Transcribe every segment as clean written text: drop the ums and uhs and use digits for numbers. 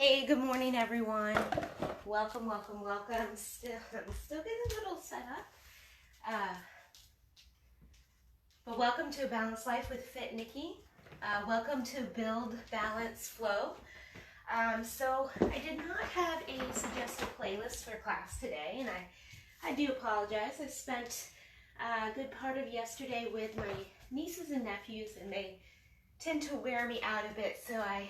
Hey, good morning, everyone. Welcome, welcome, welcome. I'm still getting a little set up. But welcome to A Balanced Life with Fit Nikki. Welcome to Build, Balance, Flow. So I did not have a suggested playlist for class today, and I do apologize. I spent a good part of yesterday with my nieces and nephews, and they tend to wear me out a bit, so I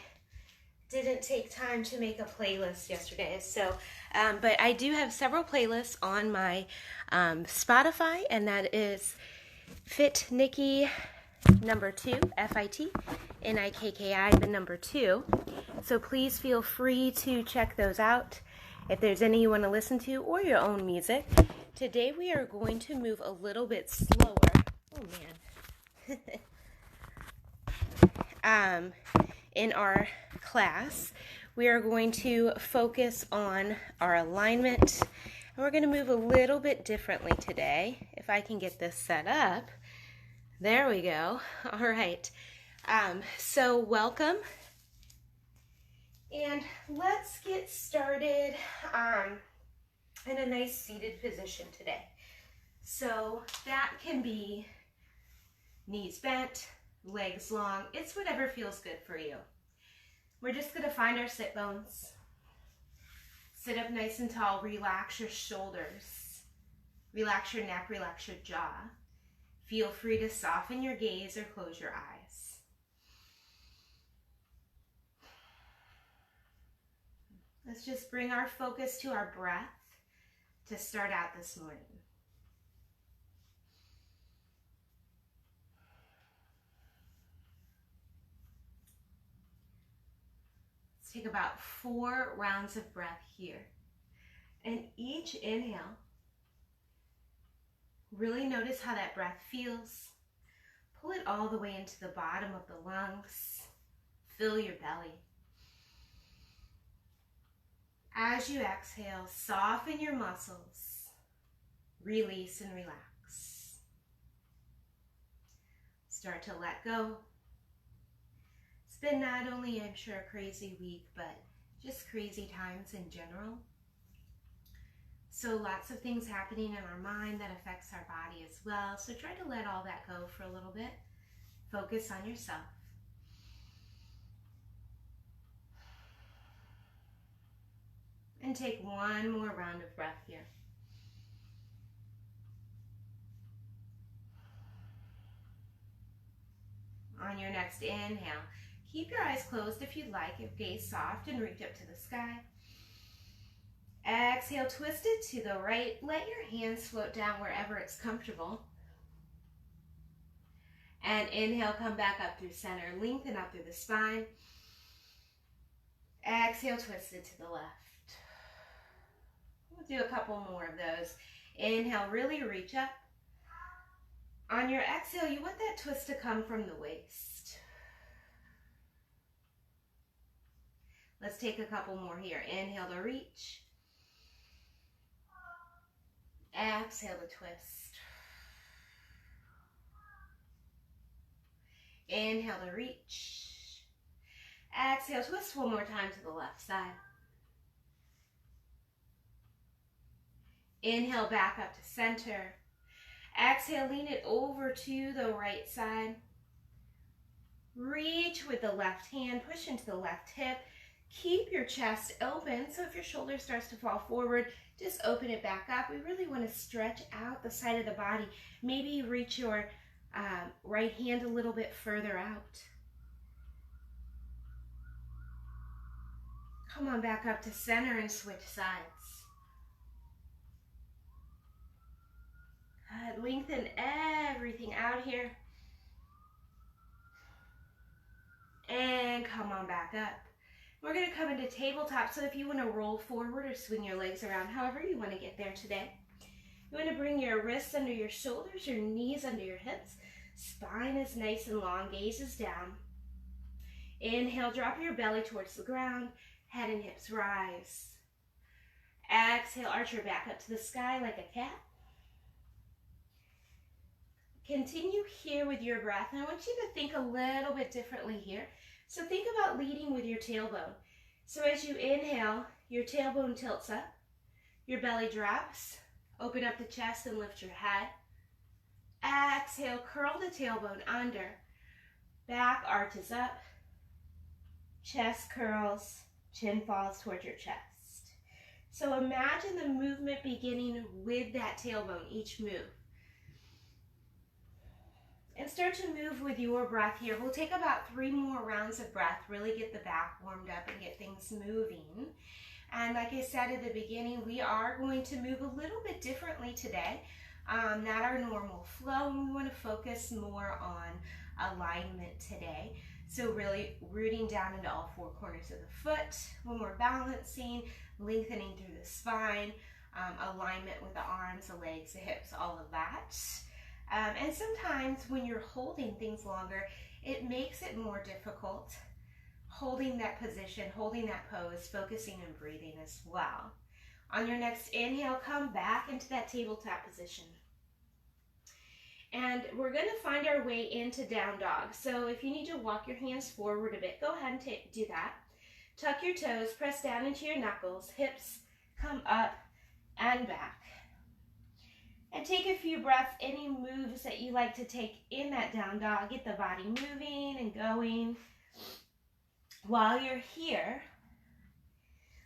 didn't take time to make a playlist yesterday. So, but I do have several playlists on my Spotify, and that is Fit Nikki number 2, FITNIKKI the number 2. So please feel free to check those out if there's any you want to listen to or your own music. Today we are going to move a little bit slower. Oh man. In our class, we are going to focus on our alignment, and we're going to move a little bit differently today. If I can get this set up. There we go. All right. So welcome, and let's get started in a nice seated position today. So that can be knees bent, legs long. It's whatever feels good for you. We're just going to find our sit bones. Sit up nice and tall. Relax your shoulders. Relax your neck. Relax your jaw. Feel free to soften your gaze or close your eyes. Let's just bring our focus to our breath to start out this morning. Take about 4 rounds of breath here. And each inhale, really notice how that breath feels. Pull it all the way into the bottom of the lungs. Fill your belly. As you exhale, soften your muscles. Release and relax. Start to let go. It's been not only, I'm sure, a crazy week, but just crazy times in general. So lots of things happening in our mind that affects our body as well. So try to let all that go for a little bit. Focus on yourself. And take one more round of breath here. On your next inhale, keep your eyes closed if you'd like, if gaze soft and reach up to the sky. Exhale, twist it to the right. Let your hands float down wherever it's comfortable. And inhale, come back up through center. Lengthen up through the spine. Exhale, twist it to the left. We'll do a couple more of those. Inhale, really reach up. On your exhale, you want that twist to come from the waist. Let's take a couple more here. Inhale to reach. Exhale to twist. Inhale to reach. Exhale, twist one more time to the left side. Inhale, back up to center. Exhale, lean it over to the right side. Reach with the left hand, push into the left hip. Keep your chest open, so if your shoulder starts to fall forward, just open it back up. We really want to stretch out the side of the body. Maybe reach your right hand a little bit further out. Come on back up to center and switch sides. Good. Lengthen everything out here. And come on back up. We're going to come into tabletop, so if you want to roll forward or swing your legs around, however you want to get there today. You want to bring your wrists under your shoulders, your knees under your hips. Spine is nice and long, gaze is down. Inhale, drop your belly towards the ground, head and hips rise. Exhale, arch your back up to the sky like a cat. Continue here with your breath, and I want you to think a little bit differently here. So think about leading with your tailbone. So as you inhale, your tailbone tilts up, your belly drops, open up the chest and lift your head. Exhale, curl the tailbone under, back arches up, chest curls, chin falls towards your chest. So imagine the movement beginning with that tailbone, each move. And start to move with your breath here. We'll take about 3 more rounds of breath, really get the back warmed up and get things moving. And like I said at the beginning, we are going to move a little bit differently today. Not our normal flow, and we want to focus more on alignment today. So really rooting down into all 4 corners of the foot when we're balancing, lengthening through the spine, alignment with the arms, the legs, the hips, all of that. And sometimes when you're holding things longer, it makes it more difficult holding that position, holding that pose, focusing and breathing as well. On your next inhale, come back into that tabletop position. And we're going to find our way into down dog. So if you need to walk your hands forward a bit, go ahead and do that. Tuck your toes, press down into your knuckles, hips come up and back. And take a few breaths, any moves that you like to take in that down dog. Get the body moving and going. While you're here,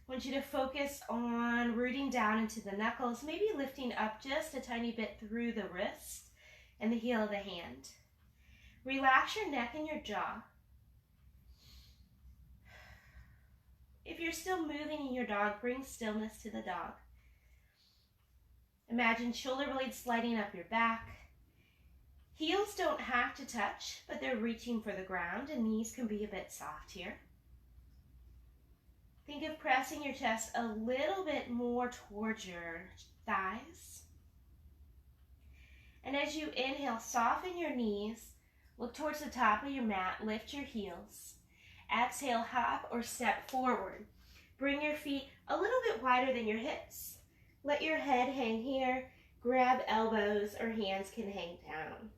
I want you to focus on rooting down into the knuckles, maybe lifting up just a tiny bit through the wrist and the heel of the hand. Relax your neck and your jaw. If you're still moving in your dog, bring stillness to the dog. Imagine shoulder blades sliding up your back. Heels don't have to touch, but they're reaching for the ground, and knees can be a bit soft here. Think of pressing your chest a little bit more towards your thighs. And as you inhale, soften your knees, look towards the top of your mat, lift your heels. Exhale, hop or step forward. Bring your feet a little bit wider than your hips. Let your head hang here. Grab elbows or hands can hang down.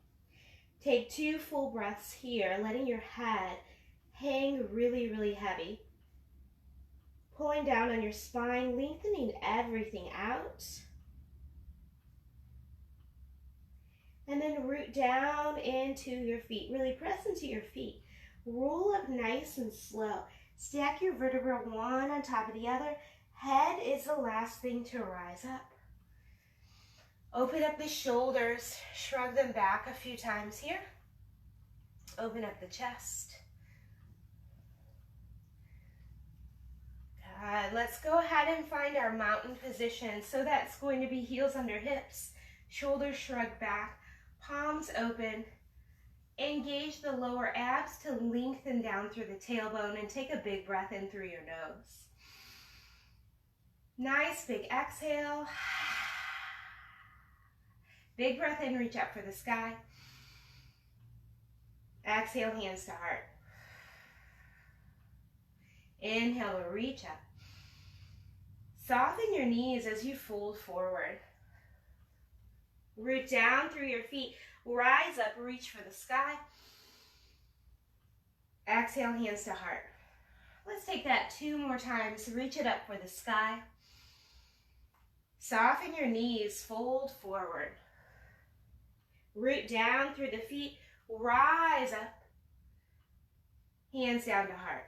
Take 2 full breaths here, letting your head hang really, really heavy. Pulling down on your spine, lengthening everything out. And then root down into your feet. Really press into your feet. Roll up nice and slow. Stack your vertebrae one on top of the other. Head is the last thing to rise up. Open up the shoulders, shrug them back a few times here. Open up the chest. Good. Let's go ahead and find our mountain position. So that's going to be heels under hips, shoulders shrugged back, palms open. Engage the lower abs to lengthen down through the tailbone and take a big breath in through your nose. Nice big exhale. Big breath in, reach up for the sky. Exhale, hands to heart. Inhale to reach up. Soften your knees as you fold forward. Root down through your feet. Rise up, reach for the sky. Exhale, hands to heart. Let's take that 2 more times. Reach it up for the sky. Soften your knees, fold forward. Root down through the feet, rise up. Hands down to heart.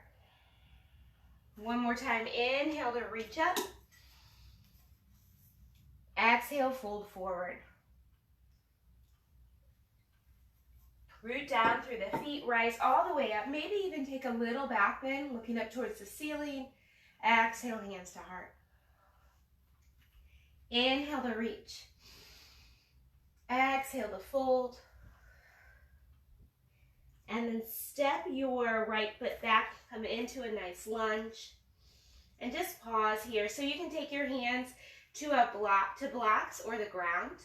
1 more time, inhale to reach up. Exhale, fold forward. Root down through the feet, rise all the way up. Maybe even take a little back bend, looking up towards the ceiling. Exhale, hands to heart. Inhale to reach. Exhale to fold. And then step your right foot back, come into a nice lunge. And just pause here. So you can take your hands to blocks or the ground.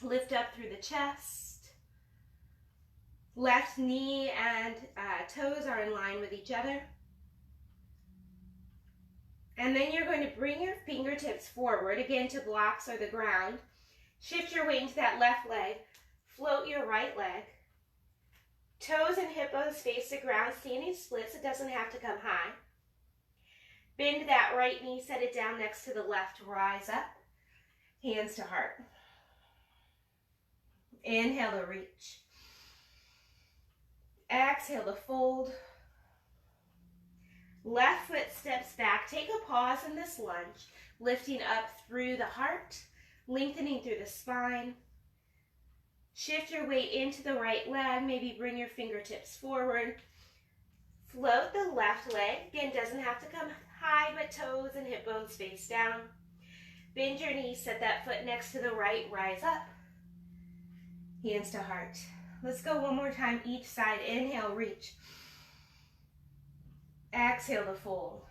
Lift up through the chest. Left knee and toes are in line with each other. And then you're going to bring your fingertips forward, again to blocks or the ground. Shift your weight into that left leg. Float your right leg. Toes and hip bones face the ground, standing splits. It doesn't have to come high. Bend that right knee, set it down next to the left, rise up, hands to heart. Inhale to reach. Exhale to fold. Left foot steps back. Take a pause in this lunge, lifting up through the heart, lengthening through the spine. Shift your weight into the right leg. Maybe bring your fingertips forward. Float the left leg. Again, doesn't have to come high, but toes and hip bones face down. Bend your knees, set that foot next to the right, rise up. Hands to heart. Let's go one more time each side. Inhale, reach. Exhale to fold.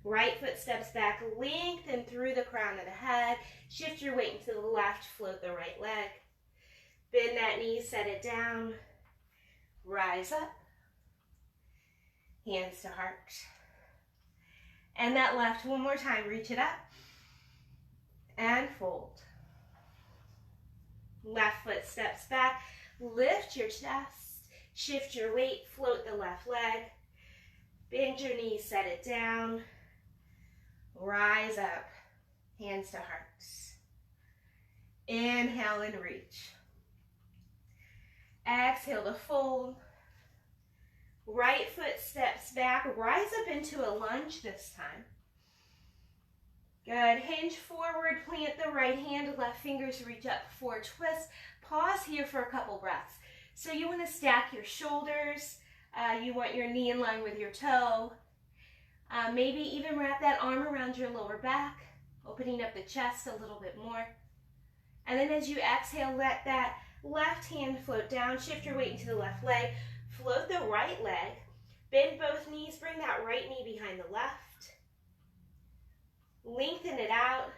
Right foot steps back, lengthen through the crown of the head. Shift your weight into the left, float the right leg. Bend that knee, set it down. Rise up. Hands to heart. And that left, one more time, reach it up. And fold. Left foot steps back, lift your chest, shift your weight, float the left leg. Bend your knees, set it down. Rise up, hands to hearts. Inhale and reach. Exhale to fold. Right foot steps back, rise up into a lunge this time. Good, hinge forward, plant the right hand, left fingers reach up for a twist. Pause here for a couple breaths. So you want to stack your shoulders, you want your knee in line with your toe. Maybe even wrap that arm around your lower back, opening up the chest a little bit more. And then as you exhale, let that left hand float down, shift your weight into the left leg, float the right leg, bend both knees, bring that right knee behind the left. Lengthen it out,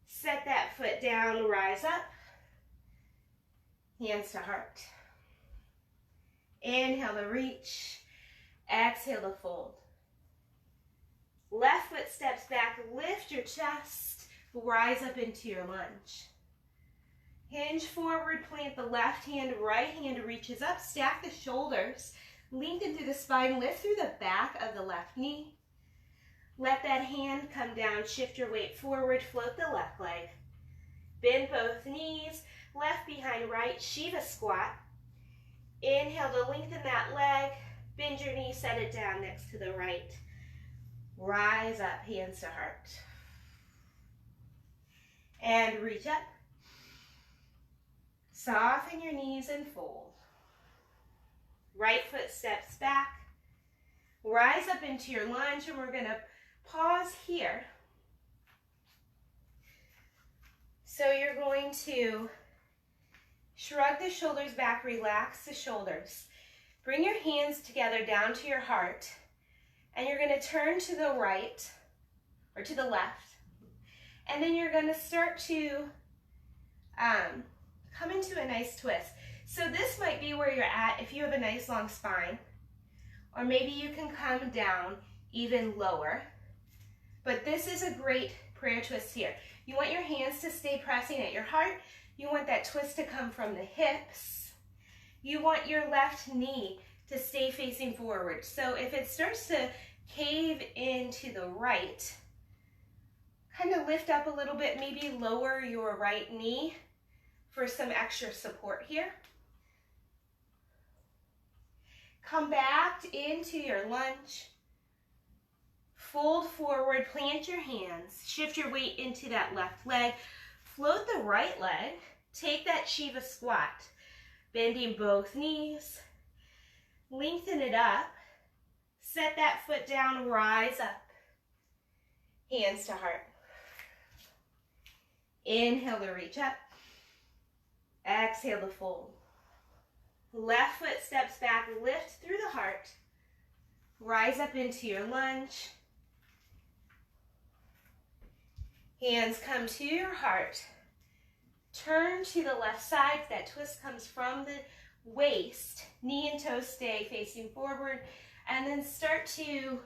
set that foot down, rise up, hands to heart. Inhale to reach, exhale to fold. Left foot steps back, lift your chest, rise up into your lunge. Hinge forward, plant the left hand, right hand reaches up, stack the shoulders, lengthen through the spine, lift through the back of the left knee. Let that hand come down, shift your weight forward, float the left leg. Bend both knees, left behind right, Shiva squat. Inhale to lengthen that leg, bend your knee, set it down next to the right. Rise up, hands to heart. And reach up. Soften your knees and fold. Right foot steps back. Rise up into your lunge, and we're going to pause here. So you're going to shrug the shoulders back, relax the shoulders. Bring your hands together down to your heart, and you're going to turn to the right or to the left. And then you're going to start to come into a nice twist. So this might be where you're at if you have a nice long spine, or maybe you can come down even lower. But this is a great prayer twist here. You want your hands to stay pressing at your heart. You want that twist to come from the hips. You want your left knee to stay facing forward. So if it starts to cave into the right, kind of lift up a little bit, maybe lower your right knee for some extra support here. Come back into your lunge. Fold forward, plant your hands, shift your weight into that left leg, float the right leg, take that Shiva squat, bending both knees, lengthen it up, set that foot down, rise up, hands to heart. Inhale to reach up, exhale to fold. Left foot steps back, lift through the heart, rise up into your lunge. Hands come to your heart. Turn to the left side. That twist comes from the waist. Knee and toe stay facing forward. And then start to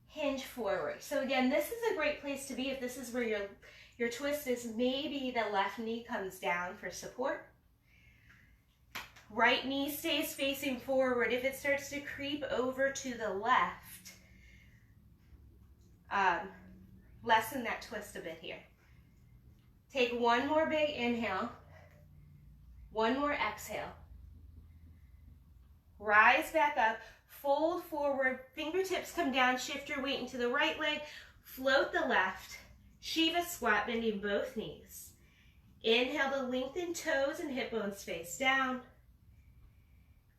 hinge forward. So again, this is a great place to be if this is where your twist is. Maybe the left knee comes down for support. Right knee stays facing forward. If it starts to creep over to the left, lessen that twist a bit here. Take one more big inhale, one more exhale. Rise back up, fold forward, fingertips come down, shift your weight into the right leg, float the left, Shiva squat, bending both knees. Inhale to lengthen toes and hip bones face down.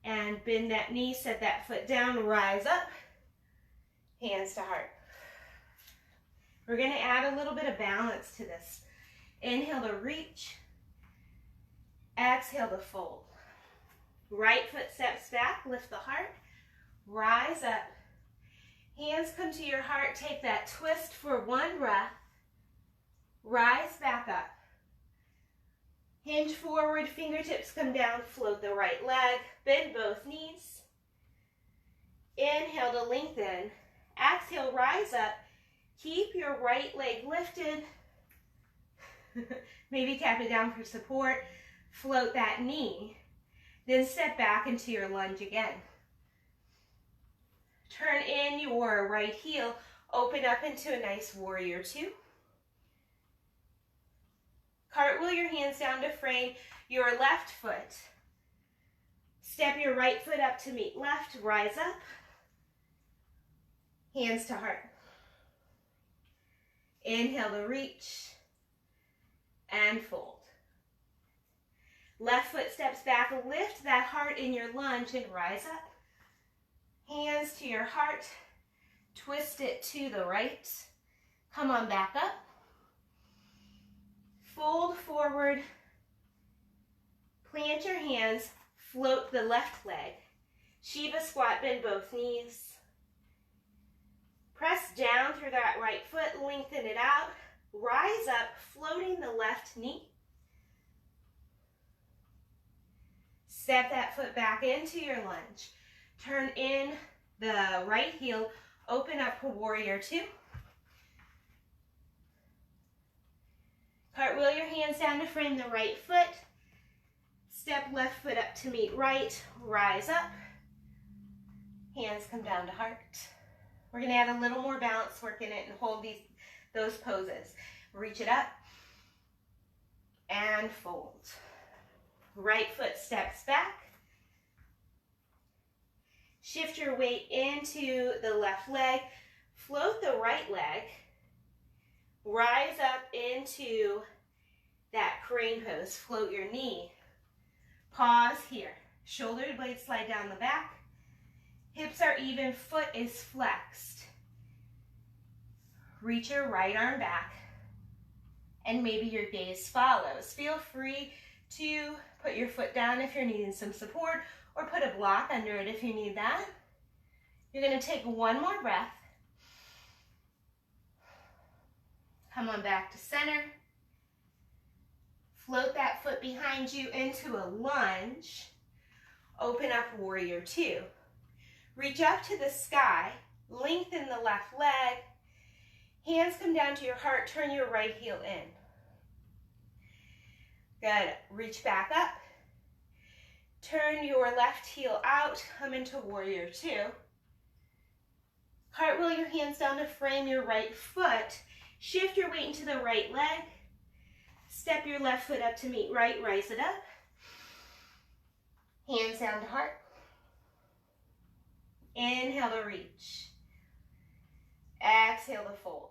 And bend that knee, set that foot down, rise up, hands to heart. We're gonna add a little bit of balance to this. Inhale to reach, exhale to fold. Right foot steps back, lift the heart, rise up. Hands come to your heart, take that twist for one breath. Rise back up. Hinge forward, fingertips come down, float the right leg, bend both knees. Inhale to lengthen. Exhale, rise up. Keep your right leg lifted. Maybe tap it down for support. Float that knee. Then step back into your lunge again. Turn in your right heel. Open up into a nice warrior two. Cartwheel your hands down to frame your left foot. Step your right foot up to meet left. Rise up. Hands to heart. Inhale to reach and fold. Left foot steps back. Lift that heart in your lunge and rise up. Hands to your heart. Twist it to the right. Come on back up. Fold forward. Plant your hands. Float the left leg. Shiva squat, bend both knees. Press down through that right foot, lengthen it out. Rise up, floating the left knee. Step that foot back into your lunge. Turn in the right heel, open up for warrior two. Cartwheel your hands down to frame the right foot. Step left foot up to meet right, rise up. Hands come down to heart. We're gonna add a little more balance work in it and hold those poses. Reach it up and fold. Right foot steps back. Shift your weight into the left leg. Float the right leg. Rise up into that crane pose. Float your knee. Pause here. Shoulder blades slide down the back. Hips are even, foot is flexed. Reach your right arm back, and maybe your gaze follows. Feel free to put your foot down if you're needing some support, or put a block under it if you need that. You're gonna take one more breath. Come on back to center. Float that foot behind you into a lunge. Open up warrior two. Reach up to the sky, lengthen the left leg. Hands come down to your heart, turn your right heel in. Good, reach back up. Turn your left heel out, come into warrior two. Cartwheel your hands down to frame your right foot. Shift your weight into the right leg. Step your left foot up to meet right, rise it up. Hands down to heart. Inhale to reach. Exhale to fold.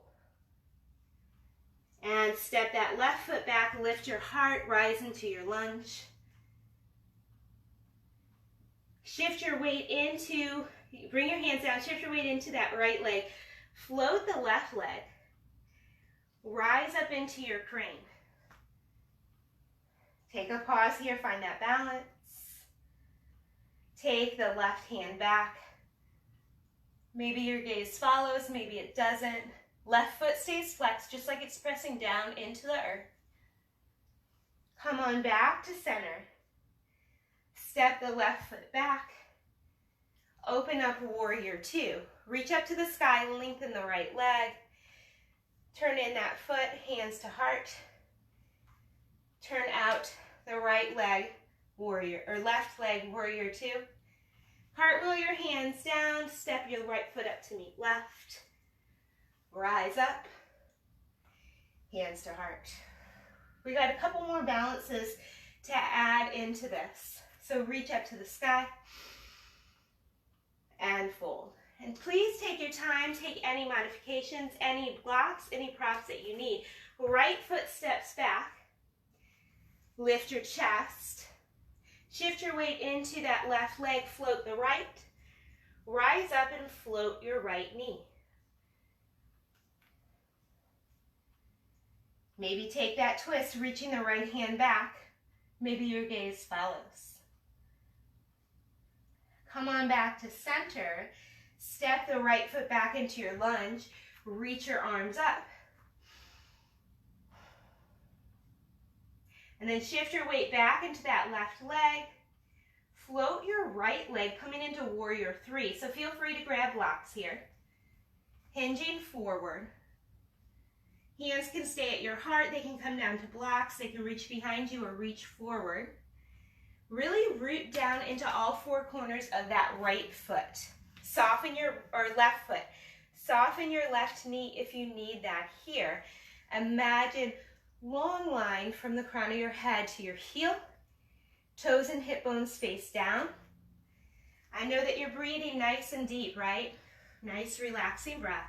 And step that left foot back, lift your heart, rise into your lunge. Shift your weight into, bring your hands down, shift your weight into that right leg. Float the left leg. Rise up into your crane. Take a pause here, find that balance. Take the left hand back. Maybe your gaze follows, maybe it doesn't. Left foot stays flexed, just like it's pressing down into the earth. Come on back to center. Step the left foot back. Open up warrior two. Reach up to the sky, lengthen the right leg. Turn in that foot, hands to heart. Turn out the right leg, warrior, or left leg, warrior two. Cartwheel your hands down, step your right foot up to meet left. Rise up, hands to heart. We got a couple more balances to add into this. So reach up to the sky and fold. And please take your time, take any modifications, any blocks, any props that you need. Right foot steps back, lift your chest, shift your weight into that left leg, float the right, rise up and float your right knee. Maybe take that twist, reaching the right hand back. Maybe your gaze follows. Come on back to center. Step the right foot back into your lunge. Reach your arms up. And then shift your weight back into that left leg. Float your right leg coming into warrior three. So feel free to grab blocks here. Hinging forward. Hands can stay at your heart. They can come down to blocks. They can reach behind you or reach forward. Really root down into all four corners of that right foot. Soften your, or left foot. Soften your left knee if you need that here. Imagine long line from the crown of your head to your heel. Toes and hip bones face down. I know that you're breathing nice and deep, right? Nice relaxing breath.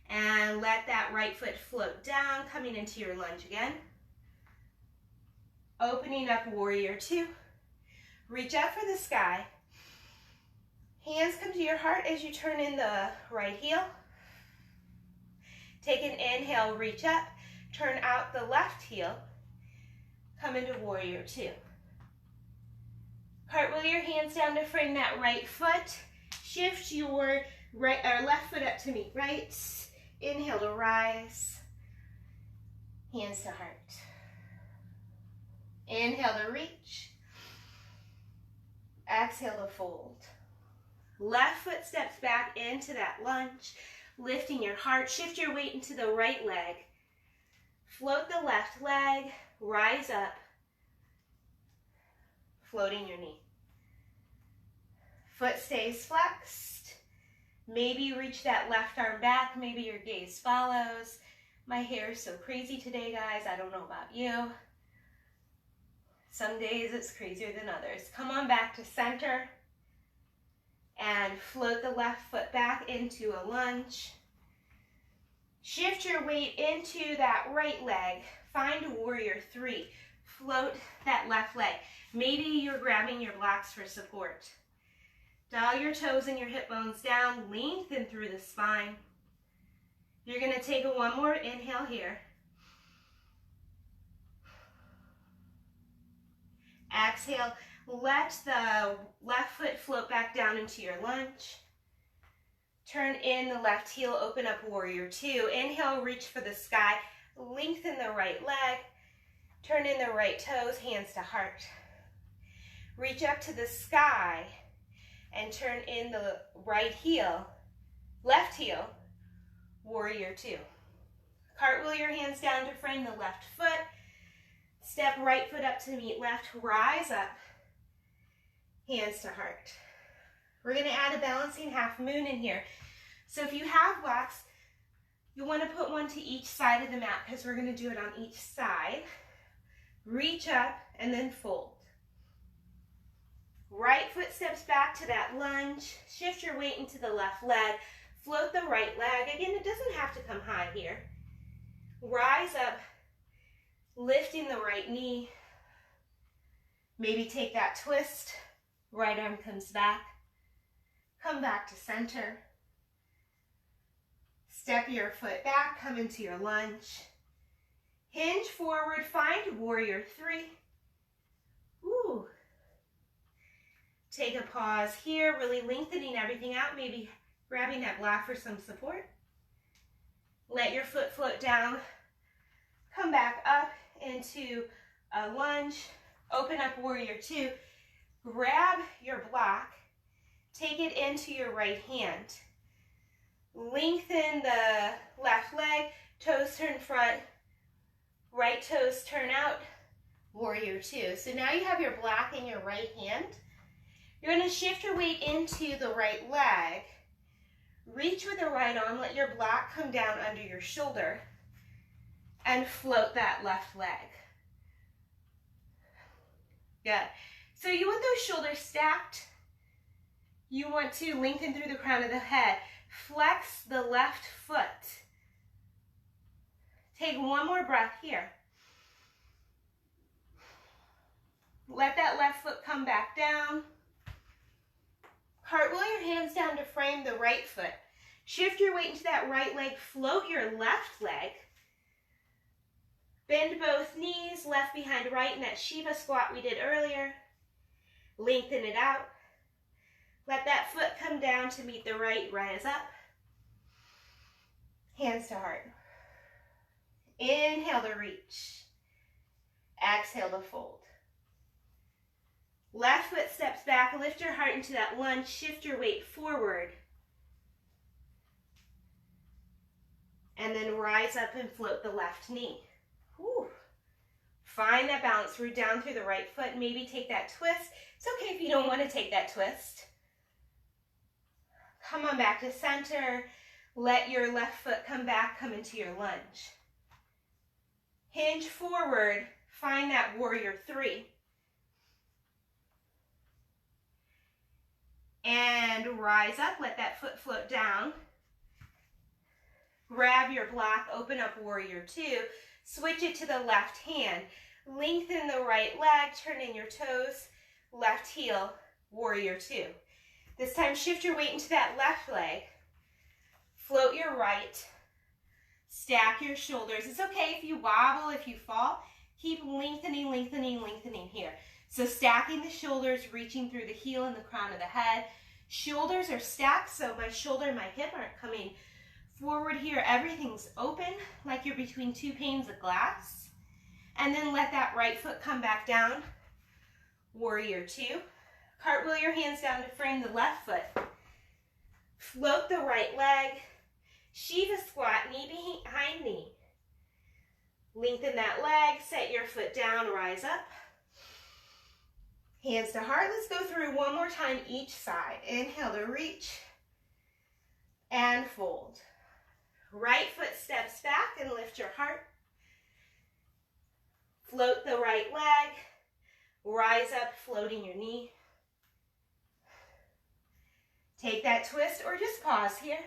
And let that right foot float down, coming into your lunge again. Opening up warrior two. Reach up for the sky. Hands come to your heart as you turn in the right heel. Take an inhale, reach up. Turn out the left heel. Come into warrior two. Cartwheel your hands down to frame that right foot. Shift your right or left foot up to meet right. Inhale to rise. Hands to heart. Inhale to reach. Exhale to fold. Left foot steps back into that lunge, lifting your heart. Shift your weight into the right leg. Float the left leg, rise up, floating your knee. Foot stays flexed. Maybe reach that left arm back. Maybe your gaze follows. My hair is so crazy today, guys. I don't know about you. Some days it's crazier than others. Come on back to center and float the left foot back into a lunge. Shift your weight into that right leg. Find warrior three. Float that left leg. Maybe you're grabbing your blocks for support. Dial your toes and your hip bones down. Lengthen through the spine. You're going to take one more inhale here. Exhale. Let the left foot float back down into your lunge. Turn in the left heel, open up warrior two. Inhale, reach for the sky. Lengthen the right leg. Turn in the right toes, hands to heart. Reach up to the sky and turn in the right heel, left heel, warrior two. Cartwheel your hands down to frame the left foot. Step right foot up to meet left, rise up, hands to heart. We're going to add a balancing half moon in here. So if you have blocks, you want to put one to each side of the mat because we're going to do it on each side. Reach up and then fold. Right foot steps back to that lunge. Shift your weight into the left leg. Float the right leg. Again, it doesn't have to come high here. Rise up, lifting the right knee. Maybe take that twist. Right arm comes back. Come back to center. Step your foot back, come into your lunge. Hinge forward, find warrior three. Ooh. Take a pause here, really lengthening everything out, maybe grabbing that block for some support. Let your foot float down. Come back up into a lunge. Open up warrior two. Grab your block. Take it into your right hand. Lengthen the left leg. Toes turn front. Right toes turn out, warrior two. So now you have your block in your right hand. You're going to shift your weight into the right leg. Reach with the right arm, let your block come down under your shoulder, and float that left leg. Good. So you want those shoulders stacked. You want to lengthen through the crown of the head. Flex the left foot. Take one more breath here. Let that left foot come back down. Cartwheel your hands down to frame the right foot. Shift your weight into that right leg. Float your left leg. Bend both knees, left behind right in that Shiva squat we did earlier. Lengthen it out. Let that foot come down to meet the right, rise up. Hands to heart. Inhale to reach. Exhale to fold. Left foot steps back, lift your heart into that lunge, shift your weight forward. And then rise up and float the left knee. Whew. Find that balance, root down through the right foot, maybe take that twist. It's okay if you don't want to take that twist. Come on back to center. Let your left foot come back, come into your lunge. Hinge forward, find that warrior three. And rise up, let that foot float down. Grab your block, open up warrior two. Switch it to the left hand. Lengthen the right leg, turn in your toes, left heel, warrior two. This time shift your weight into that left leg. Float your right. Stack your shoulders. It's okay if you wobble, if you fall. Keep lengthening, lengthening, lengthening here. So stacking the shoulders, reaching through the heel and the crown of the head. Shoulders are stacked, so my shoulder and my hip aren't coming forward here. Everything's open, like you're between two panes of glass. And then let that right foot come back down. Warrior two. Cartwheel your hands down to frame the left foot. Float the right leg. Shiva squat, knee behind knee. Lengthen that leg, set your foot down, rise up. Hands to heart. Let's go through one more time each side. Inhale to reach and fold. Right foot steps back and lift your heart. Float the right leg. Rise up, floating your knee. Take that twist or just pause here.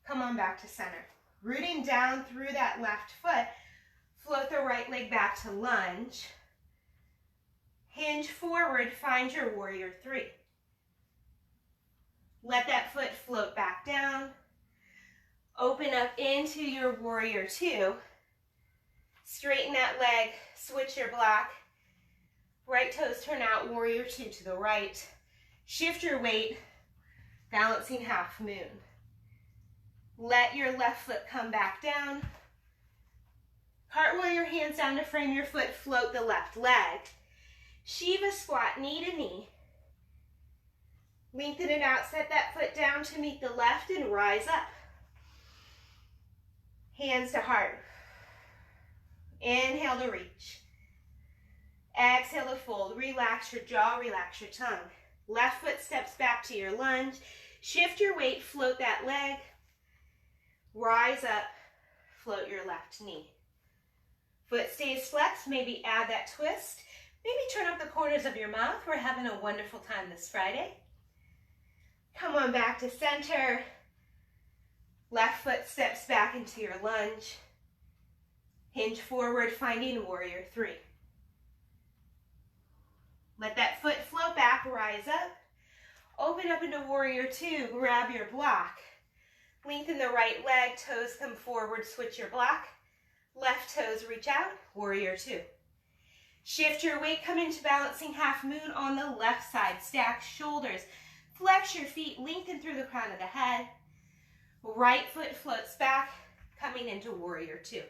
Come on back to center. Rooting down through that left foot. Float the right leg back to lunge. Hinge forward, find your warrior three. Let that foot float back down. Open up into your warrior two. Straighten that leg, switch your block. Right toes turn out, warrior two to the right. Shift your weight, balancing half moon. Let your left foot come back down. Cartwheel your hands down to frame your foot, float the left leg. Shiva squat, knee to knee. Lengthen it out, set that foot down to meet the left and rise up. Hands to heart. Inhale to reach. Exhale to fold. Relax your jaw, relax your tongue. Left foot steps back to your lunge. Shift your weight, float that leg. Rise up, float your left knee. Foot stays flexed, maybe add that twist. Maybe turn up the corners of your mouth. We're having a wonderful time this Friday. Come on back to center. Left foot steps back into your lunge. Hinge forward, finding warrior three. Let that foot float back, rise up. Open up into warrior two, grab your block. Lengthen the right leg, toes come forward, switch your block. Left toes reach out, warrior two. Shift your weight, come into balancing half moon on the left side. Stack shoulders, flex your feet, lengthen through the crown of the head. Right foot floats back, coming into warrior two.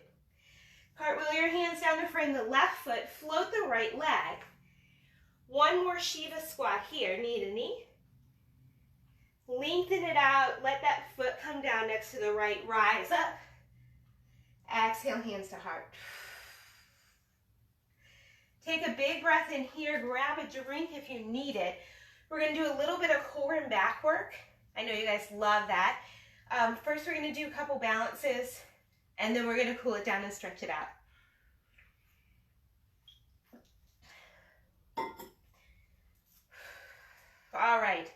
Cartwheel your hands down to frame the left foot, float the right leg. One more Shiva squat here, knee to knee. Lengthen it out, let that foot come down next to the right, rise up. Exhale, hands to heart. Take a big breath in here. Grab a drink if you need it. We're going to do a little bit of core and back work. I know you guys love that. First, we're going to do a couple balances, and then we're going to cool it down and stretch it out. All right.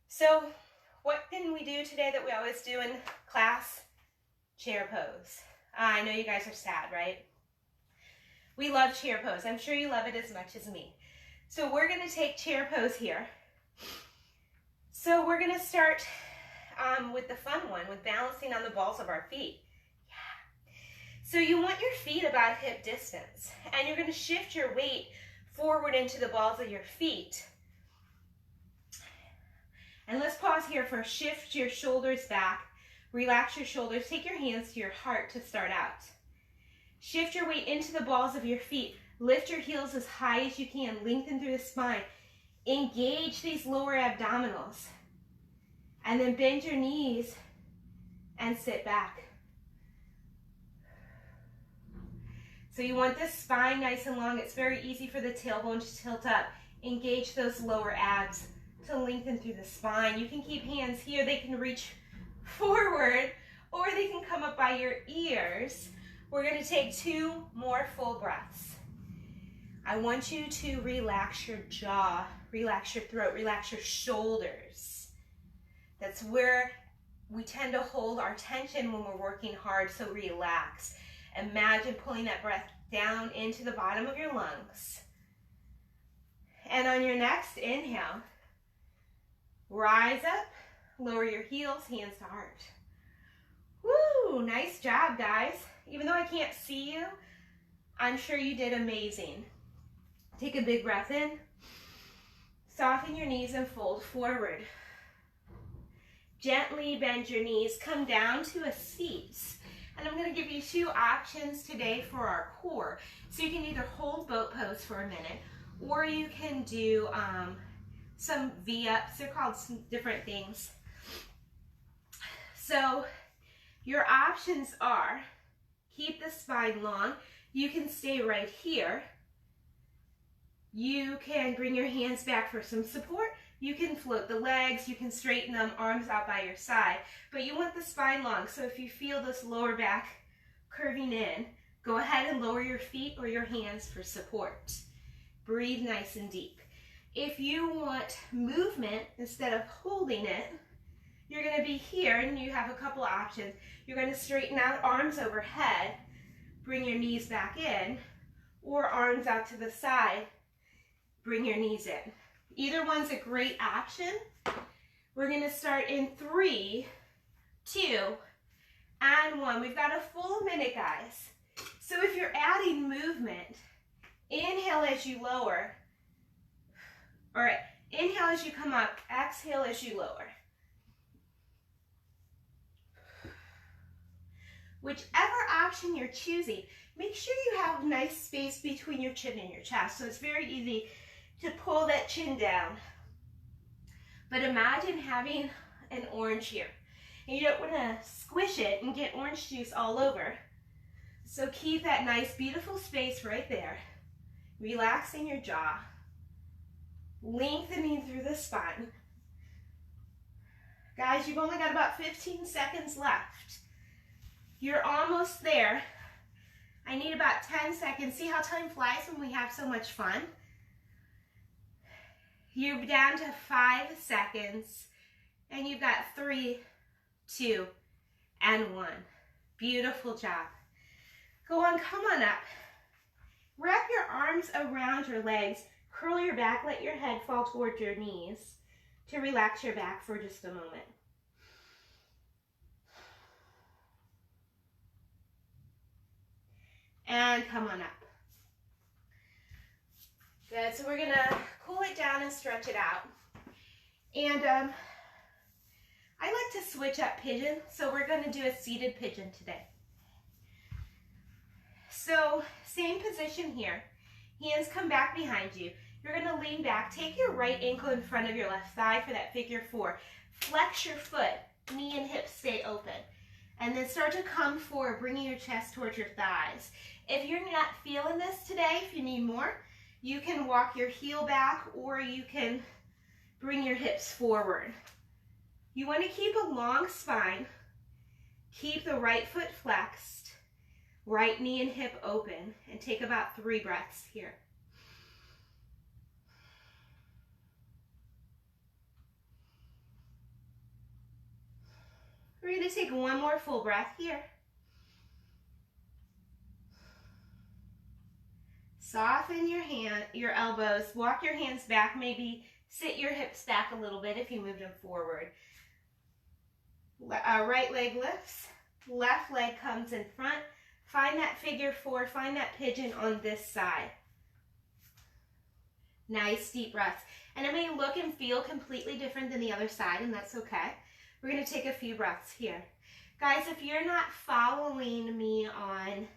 So what can we do today that we always do in class? Chair pose. I know you guys are sad, right? We love chair pose. I'm sure you love it as much as me. So we're going to take chair pose here. So we're going to start with the fun one, with balancing on the balls of our feet. Yeah. So you want your feet about hip distance, and you're going to shift your weight forward into the balls of your feet. And let's pause here for shift your shoulders back. Relax your shoulders. Take your hands to your heart to start out. Shift your weight into the balls of your feet. Lift your heels as high as you can. Lengthen through the spine. Engage these lower abdominals. And then bend your knees and sit back. So you want this spine nice and long. It's very easy for the tailbone to tilt up. Engage those lower abs to lengthen through the spine. You can keep hands here. They can reach forward, or they can come up by your ears. We're going to take 2 more full breaths. I want you to relax your jaw, relax your throat, relax your shoulders. That's where we tend to hold our tension when we're working hard, so relax. Imagine pulling that breath down into the bottom of your lungs. And on your next inhale, rise up, lower your heels, hands to heart. Woo, nice job, guys. Even though I can't see you, I'm sure you did amazing. Take a big breath in. Soften your knees and fold forward. Gently bend your knees, come down to a seat. And I'm going to give you 2 options today for our core. So you can either hold boat pose for a minute, or you can do some V-ups. They're called some different things. So your options are, keep the spine long. You can stay right here. You can bring your hands back for some support. You can float the legs. You can straighten them, arms out by your side. But you want the spine long. So if you feel this lower back curving in, go ahead and lower your feet or your hands for support. Breathe nice and deep. If you want movement instead of holding it, you're going to be here and you have a couple of options. You're going to straighten out, arms overhead, bring your knees back in, or arms out to the side, bring your knees in. Either one's a great option. We're going to start in 3, 2, and 1. We've got a full minute, guys. So if you're adding movement, inhale as you lower. All right, inhale as you come up, exhale as you lower. Whichever option you're choosing, make sure you have nice space between your chin and your chest. So it's very easy to pull that chin down. But imagine having an orange here. And you don't want to squish it and get orange juice all over. So keep that nice, beautiful space right there. Relaxing your jaw. Lengthening through the spine. Guys, you've only got about 15 seconds left. You're almost there. I need about 10 seconds. See how time flies when we have so much fun? You're down to 5 seconds, and you've got 3, 2, and 1. Beautiful job. Go on, come on up. Wrap your arms around your legs. Curl your back, let your head fall towards your knees to relax your back for just a moment. And come on up. Good, so we're gonna cool it down and stretch it out. And I like to switch up pigeon, so we're gonna do a seated pigeon today. So same position here. Hands come back behind you. You're gonna lean back. Take your right ankle in front of your left thigh for that figure 4. Flex your foot. Knee and hips stay open. And then start to come forward, bringing your chest towards your thighs. If you're not feeling this today, if you need more, you can walk your heel back or you can bring your hips forward. You want to keep a long spine. Keep the right foot flexed, right knee and hip open, and take about 3 breaths here. We're going to take one more full breath here. Soften your elbows, walk your hands back, maybe sit your hips back a little bit if you moved them forward. Right leg lifts, left leg comes in front. Find that figure 4, find that pigeon on this side. Nice deep breaths. And it may look and feel completely different than the other side, and that's okay. We're going to take a few breaths here. Guys, if you're not following me on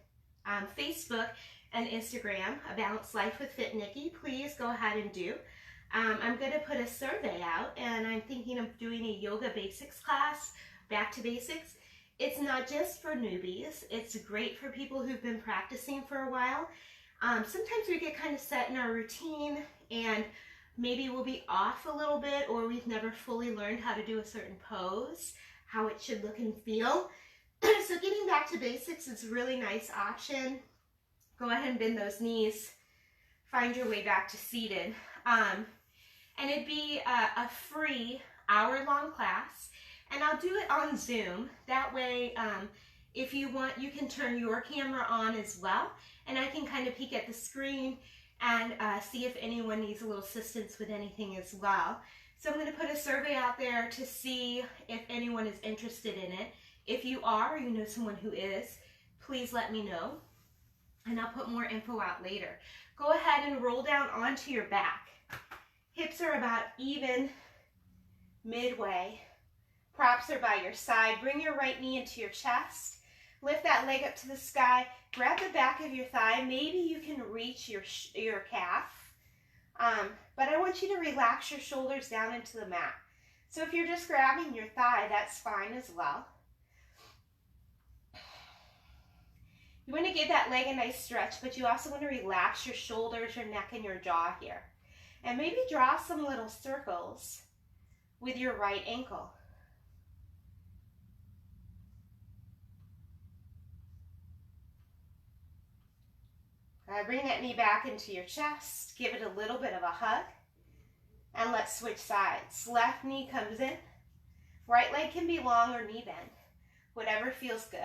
Facebook and Instagram, A Balanced Life with Fit Nikki, please go ahead and do. I'm going to put a survey out, and I'm thinking of doing a yoga basics class, back to basics. It's not just for newbies. It's great for people who've been practicing for a while. Sometimes we get kind of set in our routine, and maybe we'll be off a little bit, or we've never fully learned how to do a certain pose, how it should look and feel. So getting back to basics is a really nice option. Go ahead and bend those knees. Find your way back to seated. And it'd be a free hour-long class, and I'll do it on Zoom. That way, if you want, you can turn your camera on as well, and I can kind of peek at the screen and see if anyone needs a little assistance with anything as well. So I'm going to put a survey out there to see if anyone is interested in it. If you are, or you know someone who is, please let me know, and I'll put more info out later. Go ahead and roll down onto your back. Hips are about even, midway. Props are by your side. Bring your right knee into your chest. Lift that leg up to the sky. Grab the back of your thigh. Maybe you can reach your calf. But I want you to relax your shoulders down into the mat. So if you're just grabbing your thigh, that's fine as well. You want to give that leg a nice stretch, but you also want to relax your shoulders, your neck, and your jaw here. And maybe draw some little circles with your right ankle. Bring that knee back into your chest. Give it a little bit of a hug. And let's switch sides. Left knee comes in. Right leg can be long or knee bend. Whatever feels good.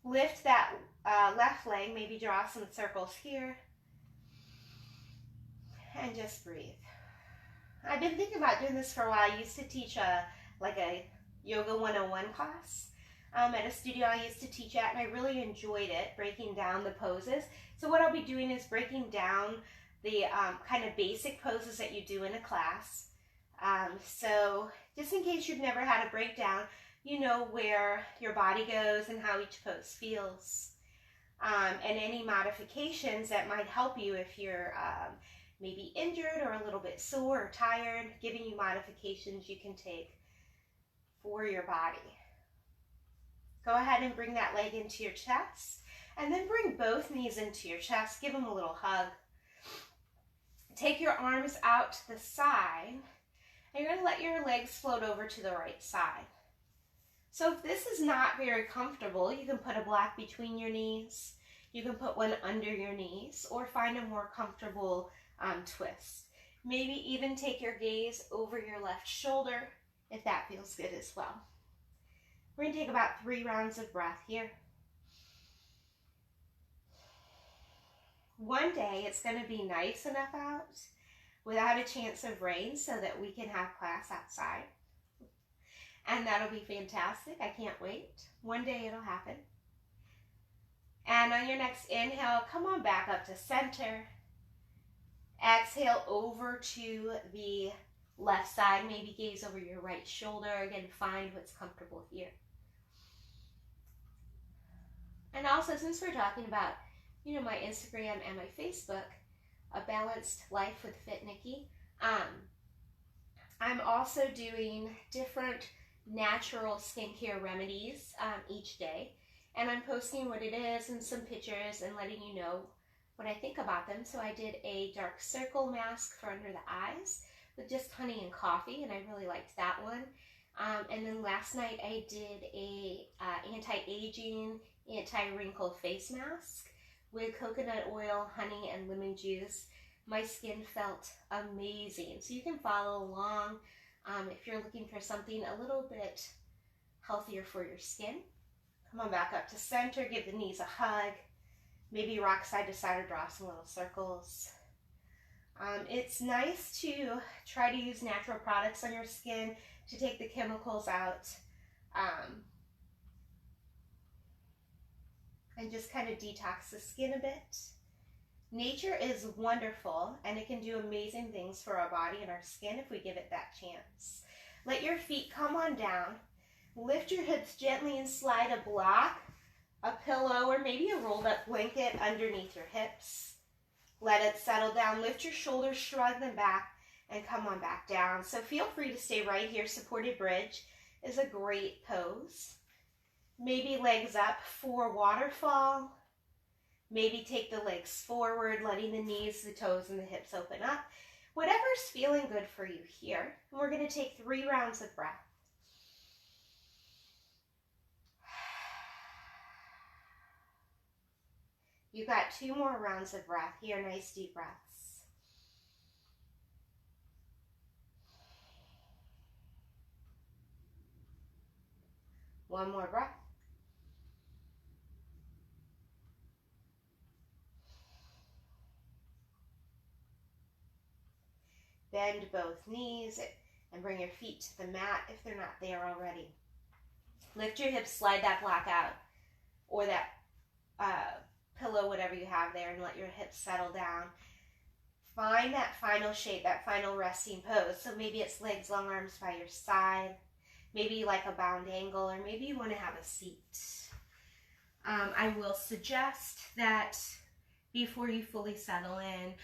Lift that left leg. Maybe draw some circles here. And just breathe. I've been thinking about doing this for a while. I used to teach a Yoga 101 class at a studio I used to teach at, and I really enjoyed it, breaking down the poses. So what I'll be doing is breaking down the kind of basic poses that you do in a class. So just in case you've never had a breakdown, you know where your body goes and how each pose feels. And any modifications that might help you if you're maybe injured or a little bit sore or tired, giving you modifications you can take for your body. Go ahead and bring that leg into your chest, and then bring both knees into your chest. Give them a little hug. Take your arms out to the side, and you're going to let your legs float over to the right side. So if this is not very comfortable, you can put a block between your knees. You can put one under your knees, or find a more comfortable twist. Maybe even take your gaze over your left shoulder if that feels good as well. We're going to take about 3 rounds of breath here. One day it's going to be nice enough out without a chance of rain so that we can have class outside. And that'll be fantastic. I can't wait. One day it'll happen. And on your next inhale, come on back up to center. Exhale over to the left side. Maybe gaze over your right shoulder. Again, find what's comfortable here. And also, since we're talking about, my Instagram and my Facebook, A Balanced Life with Fit Nikki, I'm also doing different natural skincare remedies each day. And I'm posting what it is and some pictures and letting you know what I think about them. So I did a dark circle mask for under the eyes with just honey and coffee, and I really liked that one. And then last night I did a anti-aging, anti-wrinkle face mask with coconut oil, honey, and lemon juice. My skin felt amazing. So you can follow along if you're looking for something a little bit healthier for your skin. Come on back up to center, give the knees a hug. Maybe rock side to side or draw some little circles. It's nice to try to use natural products on your skin to take the chemicals out and just kind of detox the skin a bit. Nature is wonderful, and it can do amazing things for our body and our skin if we give it that chance. Let your feet come on down. Lift your hips gently and slide a block, a pillow, or maybe a rolled up blanket underneath your hips. Let it settle down. Lift your shoulders, shrug them back, and come on back down. So feel free to stay right here. Supported bridge is a great pose. Maybe legs up for waterfall. Maybe take the legs forward, letting the knees, the toes, and the hips open up. Whatever's feeling good for you here. And we're going to take 3 rounds of breath. You've got 2 more rounds of breath here. Nice deep breaths. One more breath. Bend both knees and bring your feet to the mat if they're not there already. Lift your hips, slide that block out or that pillow, whatever you have there, and let your hips settle down. Find that final shape, that final resting pose. So maybe it's legs, long arms by your side. Maybe you like a bound angle, or maybe you want to have a seat. I will suggest that before you fully settle in,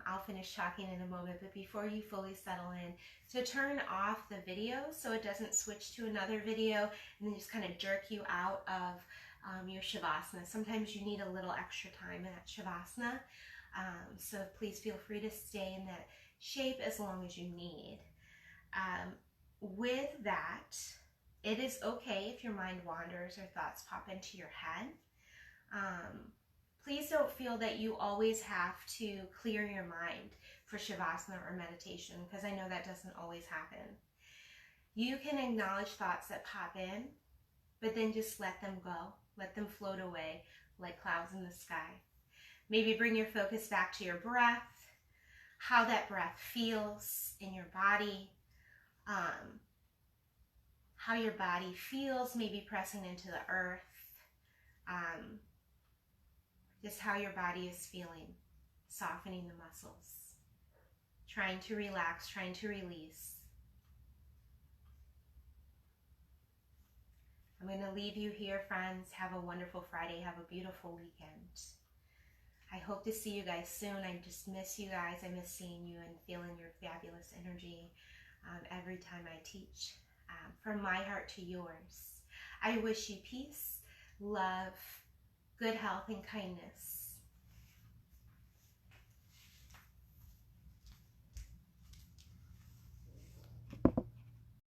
I'll finish talking in a moment, but before you fully settle in, to turn off the video so it doesn't switch to another video and then just kind of jerk you out of your Shavasana. Sometimes you need a little extra time in that Shavasana, so please feel free to stay in that shape as long as you need. With that, it is okay if your mind wanders or thoughts pop into your head. Please don't feel that you always have to clear your mind for Shavasana or meditation, because I know that doesn't always happen. You can acknowledge thoughts that pop in, but then just let them go. Let them float away like clouds in the sky. Maybe bring your focus back to your breath, how that breath feels in your body, how your body feels, maybe pressing into the earth, just how your body is feeling, softening the muscles, trying to relax, trying to release. I'm going to leave you here, friends. Have a wonderful Friday. Have a beautiful weekend. I hope to see you guys soon. I just miss you guys. I miss seeing you and feeling your fabulous energy every time I teach. From my heart to yours, I wish you peace, love, good health, and kindness.